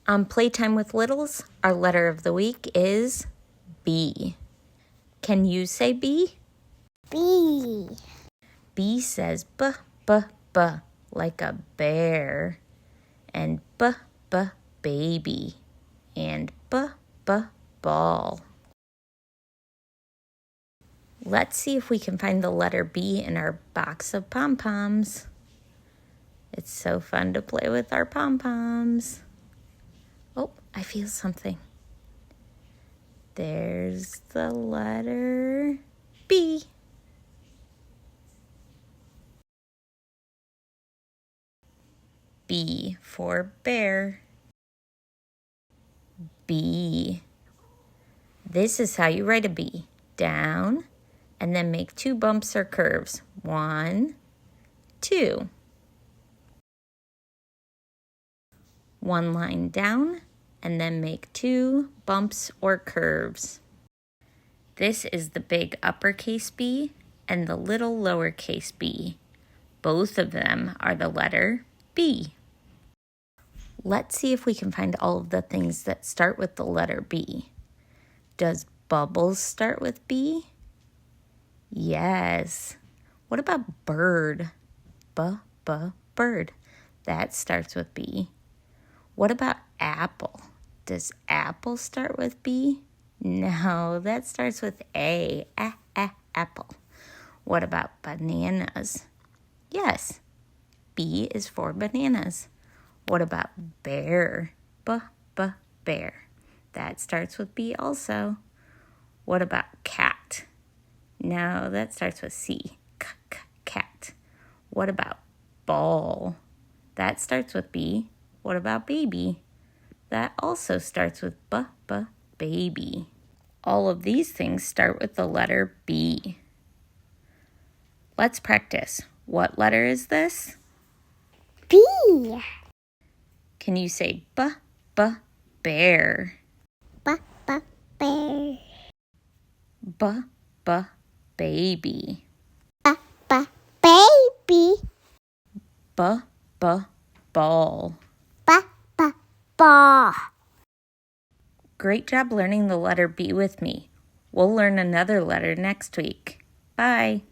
On Playtime with Littles, our letter of the week is B. Can you say B? B. B says b, b, b, like a bear. And b, b, baby. And b, b, ball. Let's see if we can find the letter B in our box of pom-poms. It's so fun to play with our pom-poms. Oh, I feel something. There's the letter B. B for bear. B. This is how you write a B. Down, and then make 2 bumps or curves. 1, 2. 1 line down, and then make 2 bumps or curves. This is the big uppercase B and the little lowercase b. Both of them are the letter B. Let's see if we can find all of the things that start with the letter B. Does Bubbles start with B? Yes. What about bird? Bird. That starts with B. What about apple? Does apple start with B? No, that starts with A. Apple. What about bananas? Yes, B is for bananas. What about bear? Bear. That starts with B also. What about cat? No, that starts with C. Cat. What about ball? That starts with B. What about baby? That also starts with baby. All of these things start with the letter B. Let's practice. What letter is this? B. Can you say bear? Bear. Baby. Baby. Ball. Ball. Great job learning the letter B with me. We'll learn another letter next week. Bye.